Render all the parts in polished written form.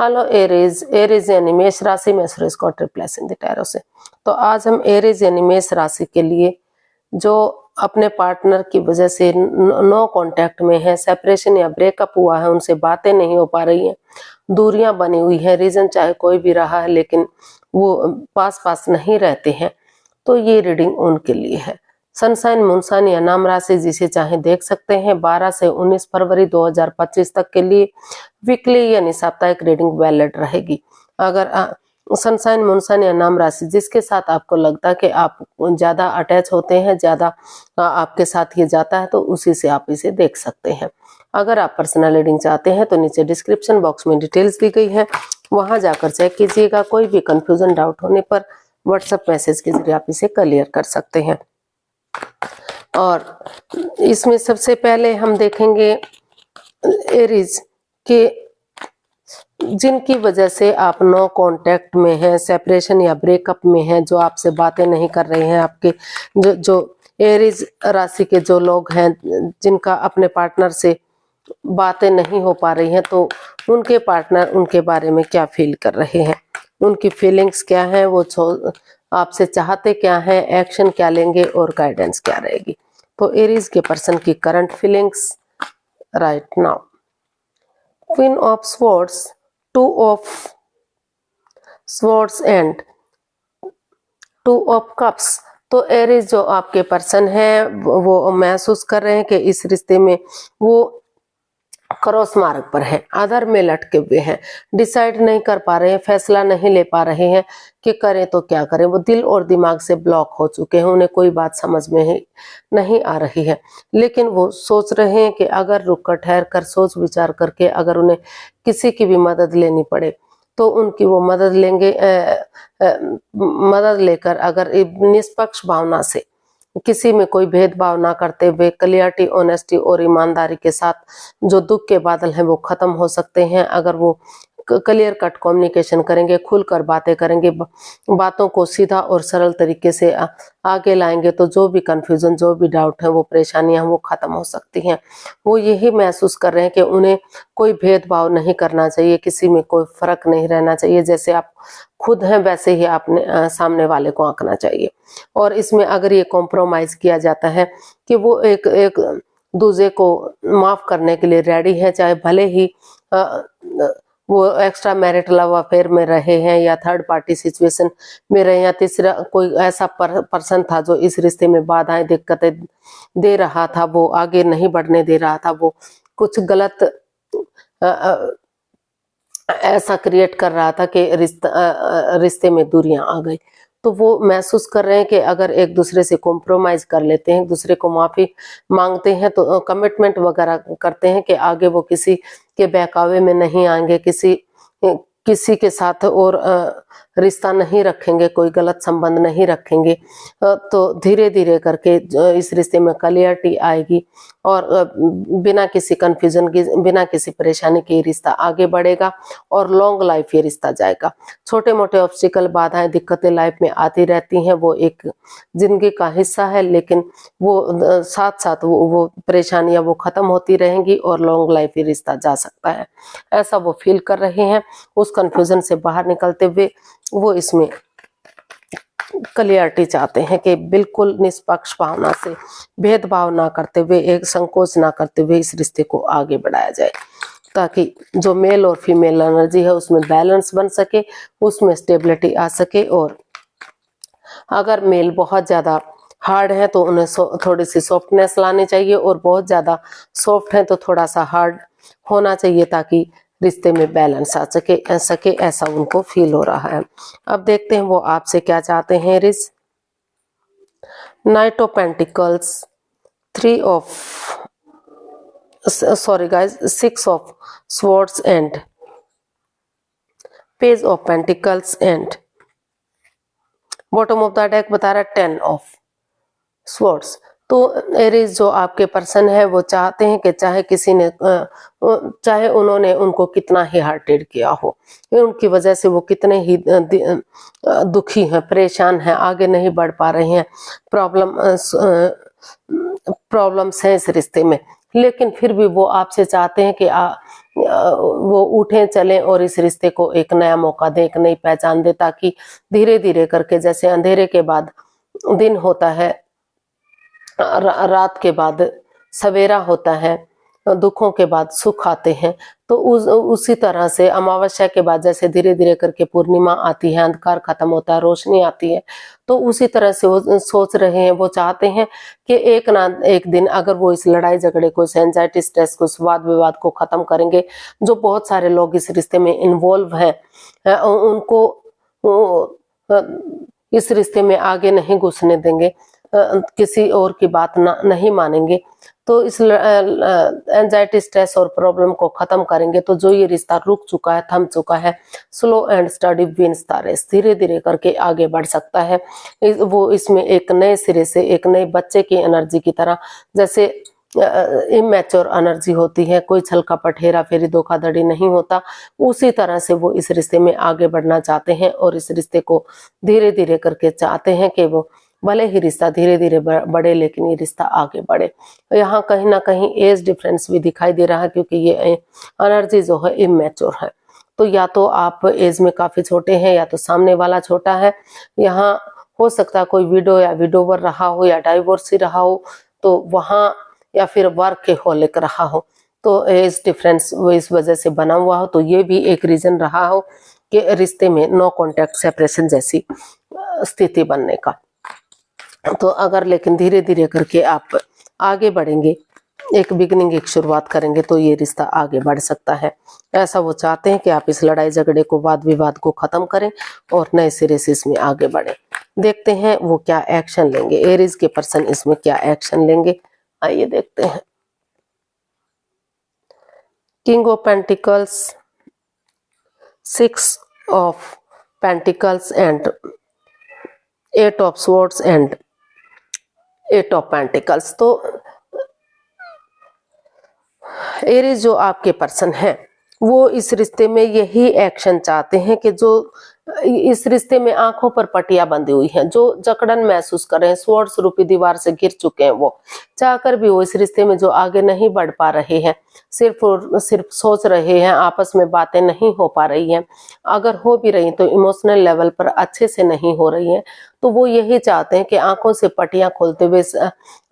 Hello Aries, Aries यानी मेष राशि में सूरज को ट्रिप्लेस इन द टैरो से। तो आज हम एरीज यानी मेष राशि के लिए जो अपने पार्टनर की वजह से नो कांटेक्ट में है, सेपरेशन या ब्रेकअप हुआ है, उनसे बातें नहीं हो पा रही हैं, दूरियां बनी हुई है, रीजन चाहे कोई भी रहा है लेकिन वो पास पास नहीं रहते हैं, तो ये रीडिंग उनके लिए है। सनसाइन मूनसाइन या नाम राशि जिसे चाहे देख सकते हैं। 12 से 19 फरवरी 2025 तक के लिए वीकली यानी साप्ताहिक रीडिंग वैलिड रहेगी। अगर सनसाइन मूनसाइन या नाम राशि जिसके साथ आपको लगता है कि आप ज्यादा अटैच होते हैं, ज्यादा आपके साथ ये जाता है, तो उसी से आप इसे देख सकते हैं। अगर आप पर्सनल रीडिंग चाहते हैं तो नीचे डिस्क्रिप्शन बॉक्स में डिटेल्स दी गई है, वहां जाकर चेक कीजिएगा। कोई भी कंफ्यूजन डाउट होने पर व्हाट्सएप मैसेज के जरिए आप इसे क्लियर कर सकते हैं। और इसमें सबसे पहले हम देखेंगे एरीज के जिनकी वजह से आप नो कांटेक्ट में हैं, सेपरेशन या ब्रेकअप में हैं, जो आपसे बातें नहीं कर रहे हैं, आपके जो एरीज राशि के जो लोग हैं जिनका अपने पार्टनर से बातें नहीं हो पा रही हैं, तो उनके पार्टनर उनके बारे में क्या फील कर रहे हैं, उनकी फीलिंग्स क्या है, वो आपसे चाहते क्या है, एक्शन क्या लेंगे और गाइडेंस क्या रहेगी। तो एरीज के पर्सन की current feelings right now. Queen of swords, 2 of swords and 2 of cups. तो एरीज जो आपके पर्सन है वो महसूस कर रहे हैं कि इस रिश्ते में वो क्रॉस मार्ग पर है, आधार में लटके हुए हैं, डिसाइड नहीं कर पा रहे हैं, फैसला नहीं ले पा रहे हैं कि करें तो क्या करें। वो दिल और दिमाग से ब्लॉक हो चुके हैं, उन्हें कोई बात समझ में नहीं आ रही है, लेकिन वो सोच रहे हैं कि अगर रुक कर ठहर कर सोच विचार करके अगर उन्हें किसी की भी मदद लेनी पड़े तो उनकी वो मदद लेंगे। मदद लेकर अगर निष्पक्ष भावना से, किसी में कोई भेदभाव ना करते हुए, क्लियरिटी, ऑनेस्टी और ईमानदारी के साथ जो दुख के बादल हैं वो खत्म हो सकते हैं। अगर वो क्लियर कट कम्युनिकेशन करेंगे, खुलकर बातें करेंगे, बातों को सीधा और सरल तरीके से आगे लाएंगे, तो जो भी कंफ्यूजन, जो भी डाउट है, वो परेशानियां वो खत्म हो सकती हैं। वो यही महसूस कर रहे हैं कि उन्हें कोई भेदभाव नहीं करना चाहिए, किसी में कोई फर्क नहीं रहना चाहिए, जैसे आप खुद हैं वैसे ही आपने सामने वाले को आंकना चाहिए। और इसमें अगर ये कॉम्प्रोमाइज किया जाता है कि वो एक दूसरे को माफ करने के लिए रेडी है, चाहे भले ही वो एक्स्ट्रा मैरिटल लव अफेयर में रहे हैं या थर्ड पार्टी सिचुएशन में रहे, या तीसरा कोई ऐसा पर्सन था जो इस रिश्ते में बाधाएं, दिक्कतें दे रहा था, वो आगे नहीं बढ़ने दे रहा था, वो कुछ गलत ऐसा क्रिएट कर रहा था कि रिश्ते में दूरियां आ गई। तो वो महसूस कर रहे हैं कि अगर एक दूसरे से कॉम्प्रोमाइज कर लेते हैं, एक दूसरे को माफी मांगते हैं, तो कमिटमेंट वगैरह करते हैं कि आगे वो किसी के बहकावे में नहीं आएंगे, किसी के साथ और रिश्ता नहीं रखेंगे, कोई गलत संबंध नहीं रखेंगे, तो धीरे धीरे करके इस रिश्ते में क्लियरिटी आएगी और बिना किसी कंफ्यूजन की, बिना किसी परेशानी के रिश्ता आगे बढ़ेगा और लॉन्ग लाइफ ये रिश्ता जाएगा। छोटे मोटे ऑब्स्टिकल, बाधाएं, दिक्कतें लाइफ में आती रहती हैं, वो एक जिंदगी का हिस्सा है, लेकिन वो साथ साथ वो परेशानियां वो खत्म होती रहेंगी और लॉन्ग लाइफ ये रिश्ता जा सकता है, ऐसा वो फील कर रहे हैं। उस कंफ्यूजन से बाहर निकलते हुए वो इसमें क्लियरिटी चाहते हैं कि बिल्कुल निष्पक्ष भावना से, भेदभाव ना करते हुए, एक संकोच ना करते हुए इस रिश्ते को आगे बढ़ाया जाए, ताकि जो मेल और फीमेल एनर्जी है उसमें बैलेंस बन सके, उसमें स्टेबिलिटी आ सके। और अगर मेल बहुत ज्यादा हार्ड है तो उन्हें थोड़ी सी सॉफ्टनेस लानी चाहिए, और बहुत ज्यादा सॉफ्ट है तो थोड़ा सा हार्ड होना चाहिए, ताकि रिश्ते में बैलेंस आ सके ऐसा उनको फील हो रहा है। अब देखते हैं वो आपसे क्या चाहते हैं Aries. Night of pentacles, 6 of swords and page of pentacles and bottom of the deck बता रहा है 10 ऑफ स्वॉर्ड्स। तो एरीज जो आपके पर्सन है वो चाहते हैं कि चाहे उन्होंने उनको कितना ही हार्टेड किया हो, उनकी वजह से वो कितने ही दुखी हैं, परेशान हैं, आगे नहीं बढ़ पा रहे हैं, प्रॉब्लम्स हैं इस रिश्ते में, लेकिन फिर भी वो आपसे चाहते हैं कि वो उठें चलें और इस रिश्ते को एक नया मौका दें, एक नई पहचान दें, ताकि धीरे धीरे करके जैसे अंधेरे के बाद दिन होता है, रात के बाद सवेरा होता है, दुखों के बाद सुख आते हैं, तो उसी तरह से अमावस्या के बाद जैसे धीरे धीरे करके पूर्णिमा आती है, अंधकार खत्म होता है, रोशनी आती है, तो उसी तरह से वो सोच रहे हैं, वो चाहते हैं कि एक ना एक दिन अगर वो इस लड़ाई झगड़े को, इस एंजाइटी, स्ट्रेस को, इस वाद विवाद को खत्म करेंगे, जो बहुत सारे लोग इस रिश्ते में इन्वॉल्व हैं उनको इस रिश्ते में आगे नहीं घुसने देंगे, किसी और की बात नहीं मानेंगे, तो इस एंजाइटी, स्ट्रेस और प्रॉब्लम को खत्म करेंगे, तो जो ये रिश्ता रुक चुका है, थम चुका है, slow and steady wins the race, धीरे धीरे करके आगे बढ़ सकता है। वो इसमें एक नए सिरे से, एक नए बच्चे की एनर्जी की तरह, जैसे इमैच्योर एनर्जी होती है, कोई छल कपट, हेरा फेरी, धोखाधड़ी नहीं होता, उसी तरह से वो इस रिश्ते में आगे बढ़ना चाहते हैं और इस रिश्ते को धीरे धीरे करके चाहते हैं कि वो भले ही रिश्ता धीरे धीरे बढ़े, लेकिन ये रिश्ता आगे बढ़े। यहाँ कहीं ना कहीं एज डिफरेंस भी दिखाई दे रहा है, क्योंकि ये एनर्जी जो है इमैच्योर है, तो या तो आप एज में काफी छोटे हैं या तो सामने वाला छोटा है। यहाँ हो सकता है कोई विडो या विडोवर रहा हो या डाइवोर्सी रहा हो, तो वहाँ या फिर वर्कहोलिक रहा हो, तो एज डिफरेंस वो इस वजह से बना हुआ हो, तो ये भी एक रीजन रहा हो कि रिश्ते में नो कॉन्टैक्ट सेपरेशन जैसी स्थिति बनने का। तो अगर लेकिन धीरे धीरे करके आप आगे बढ़ेंगे, एक बिगनिंग, एक शुरुआत करेंगे, तो ये रिश्ता आगे बढ़ सकता है। ऐसा वो चाहते हैं कि आप इस लड़ाई झगड़े को, वाद विवाद को खत्म करें और नए सिरे से इसमें आगे बढ़े। देखते हैं वो क्या एक्शन लेंगे, एरीज के पर्सन इसमें क्या एक्शन लेंगे, आइए देखते हैं। King of pentacles, 6 of pentacles and 8 of swords and 8 of pentacles. तो एरीज जो आपके पर्सन है, वो इस रिश्ते में यही एक्शन चाहते हैं कि जो इस रिश्ते में आंखों पर पट्टियां बंधी हुई हैं, जो जकड़न महसूस कर रहे हैं, स्वॉर्ड्स रूपी दीवार से गिर चुके हैं, वो चाहकर भी वो इस रिश्ते में जो आगे नहीं बढ़ पा रहे हैं, सिर्फ और सिर्फ सोच रहे हैं, आपस में बातें नहीं हो पा रही हैं, अगर हो भी रही तो इमोशनल लेवल पर अच्छे से नहीं हो रही हैं, तो वो यही चाहते हैं कि आंखों से पट्टियां खोलते हुए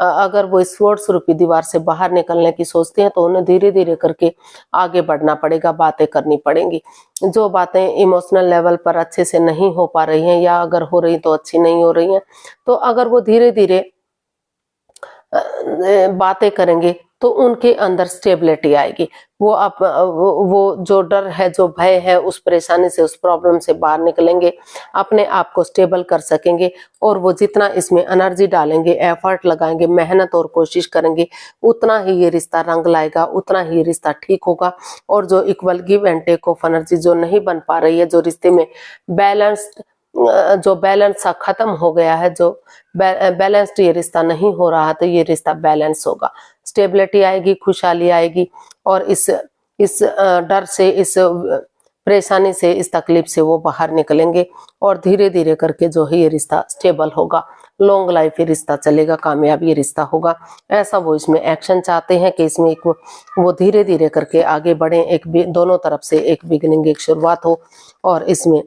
अगर वो इस स्वॉर्ड्स रूपी दीवार से बाहर निकलने की सोचते हैं, तो उन्हें धीरे धीरे करके आगे बढ़ना पड़ेगा, बातें करनी पड़ेंगी। जो बातें इमोशनल लेवल पर अच्छे से नहीं हो पा रही हैं, या अगर हो रही तो अच्छी नहीं हो रही हैं, तो अगर वो धीरे धीरे बातें करेंगे तो उनके अंदर स्टेबिलिटी आएगी। वो जो डर है, जो भय है, उस परेशानी से, उस प्रॉब्लम से बाहर निकलेंगे, अपने आप को स्टेबल कर सकेंगे, और वो जितना इसमें एनर्जी डालेंगे, एफर्ट लगाएंगे, मेहनत और कोशिश करेंगे, उतना ही ये रिश्ता रंग लाएगा, उतना ही रिश्ता ठीक होगा। और जो equal give and take of energy जो नहीं बन पा रही है, जो रिश्ते में जो बैलेंस सा खत्म हो गया है, जो बैलेंस्ड ये रिश्ता नहीं हो रहा, तो ये रिश्ता बैलेंस होगा, स्टेबिलिटी आएगी, खुशहाली आएगी, और इस डर से, इस परेशानी से, इस तकलीफ से वो बाहर निकलेंगे, और धीरे धीरे करके जो है ये रिश्ता स्टेबल होगा, लॉन्ग लाइफ ये रिश्ता चलेगा, कामयाब ये रिश्ता होगा। ऐसा वो इसमें एक्शन चाहते हैं कि इसमें एक वो धीरे धीरे करके आगे बढ़े, एक दोनों तरफ से एक बिगिनिंग, एक शुरुआत हो, और इसमें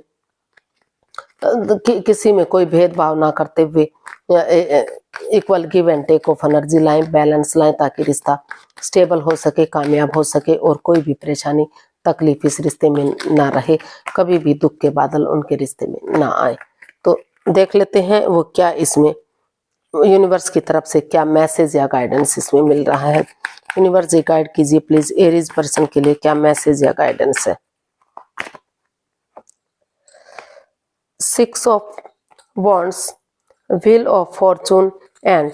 किसी में कोई भेदभाव ना करते हुए equal give and take of energy लाएं, बैलेंस लाएं, ताकि रिश्ता स्टेबल हो सके, कामयाब हो सके, और कोई भी परेशानी, तकलीफ इस रिश्ते में ना रहे, कभी भी दुख के बादल उनके रिश्ते में ना आए। तो देख लेते हैं वो क्या इसमें यूनिवर्स की तरफ से क्या मैसेज या गाइडेंस इसमें मिल रहा है। यूनिवर्स जी गाइड कीजिए प्लीज, एरीज पर्सन के लिए क्या मैसेज या गाइडेंस है। 6 of wands, wheel of fortune and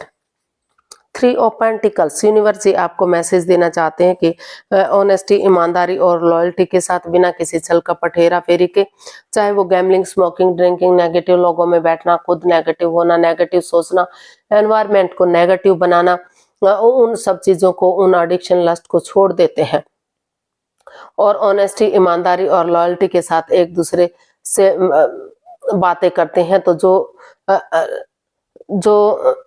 3 of pentacles. Universe ji आपको मैसेज देना चाहते हैं कि ऑनेस्टी, ईमानदारी और लॉयल्टी के साथ, बिना किसी छल कपट, हेरा फेरी के, चाहे वो गैम्बलिंग, स्मोकिंग, ड्रिंकिंग, नेगेटिव लोगों में बैठना, खुद नेगेटिव होना, नेगेटिव सोचना, एनवायरनमेंट को नेगेटिव बनाना, उन सब चीजों को, उन एडिक्शन, लस्ट को छोड़ देते हैं, और ऑनेस्टी, ईमानदारी और लॉयल्टी के साथ एक दूसरे से बातें करते हैं, तो जो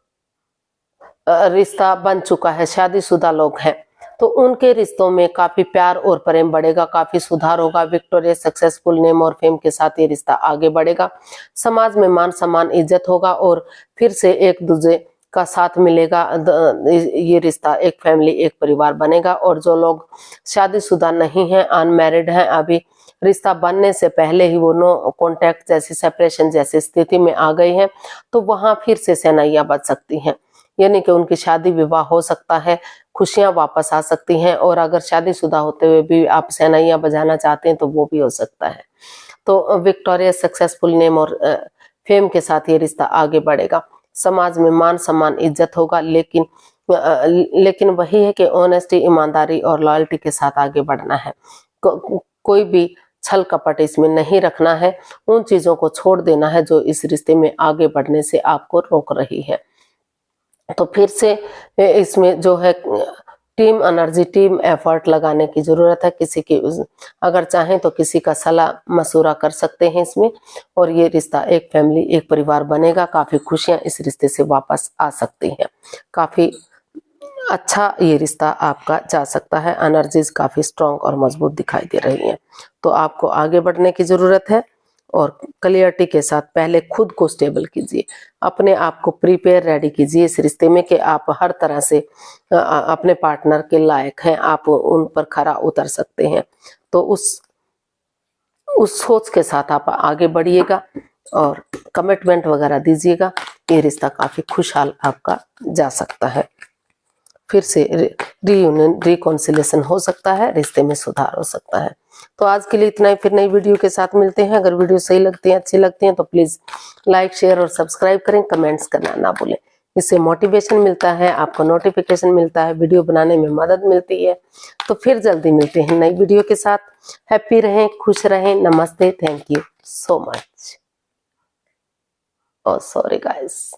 रिश्ता बन चुका है, शादीशुदा लोग हैं, तो उनके रिश्तों में काफी प्यार और प्रेम बढ़ेगा, काफी सुधार होगा। विक्टोरियस सक्सेसफुल नेम और फेम के साथ ये रिश्ता आगे बढ़ेगा। समाज में मान सम्मान इज्जत होगा और फिर से एक दूसरे का साथ मिलेगा। ये रिश्ता एक फैमिली एक परिवार बनेगा। और जो लोग शादीशुदा नहीं हैं, अनमैरिड हैं, अभी रिश्ता बनने से पहले ही वो नो कॉन्टैक्ट जैसी सेपरेशन जैसी स्थिति में आ गई हैं, तो वहां फिर से शहनाइयां बज सकती हैं, यानी कि उनकी शादी विवाह हो सकता है, खुशियां वापस आ सकती हैं। और अगर शादीशुदा होते हुए भी आप शहनाइयां बजाना चाहते हैं तो वो भी हो सकता है। तो विक्टोरियस सक्सेसफुल नेम और फेम के साथ ये रिश्ता आगे बढ़ेगा। समाज में मान सम्मान इज्जत होगा, लेकिन वही है कि ऑनेस्टी, ईमानदारी और लॉयल्टी के साथ आगे बढ़ना है। कोई भी छल कपट इसमें नहीं रखना है। उन चीजों को छोड़ देना है जो इस रिश्ते में आगे बढ़ने से आपको रोक रही है। तो फिर से इसमें जो है टीम एनर्जी, टीम एफर्ट लगाने की जरूरत है। किसी की अगर चाहें तो किसी का सलाह मशूरा कर सकते हैं इसमें, और ये रिश्ता एक फैमिली एक परिवार बनेगा। काफी खुशियां इस रिश्ते से वापस आ सकती हैं। काफी अच्छा ये रिश्ता आपका जा सकता है। एनर्जीज काफी स्ट्रांग और मजबूत दिखाई दे रही हैं। तो आपको आगे बढ़ने की जरूरत है और क्लियरिटी के साथ पहले खुद को स्टेबल कीजिए, अपने आप को प्रिपेयर रेडी कीजिए इस रिश्ते में कि आप हर तरह से अपने पार्टनर के लायक हैं, आप उन पर खरा उतर सकते हैं। तो उस सोच के साथ आप आगे बढ़िएगा और कमिटमेंट वगैरह दीजिएगा। ये रिश्ता काफी खुशहाल आपका जा सकता है। फिर से रीयूनियन, रिकॉन्सिलेशन हो सकता है, रिश्ते में सुधार हो सकता है। तो आज के लिए इतना ही, फिर नई वीडियो के साथ मिलते हैं। अगर वीडियो सही लगती है, अच्छी लगती है तो प्लीज लाइक, शेयर और सब्सक्राइब करें। कमेंट्स करना ना भूलें, इससे मोटिवेशन मिलता है, आपको नोटिफिकेशन मिलता है, वीडियो बनाने में मदद मिलती है। तो फिर जल्दी मिलते हैं नई वीडियो के साथ। हैप्पी रहें, खुश रहें। नमस्ते, thank you so much. Oh sorry guys.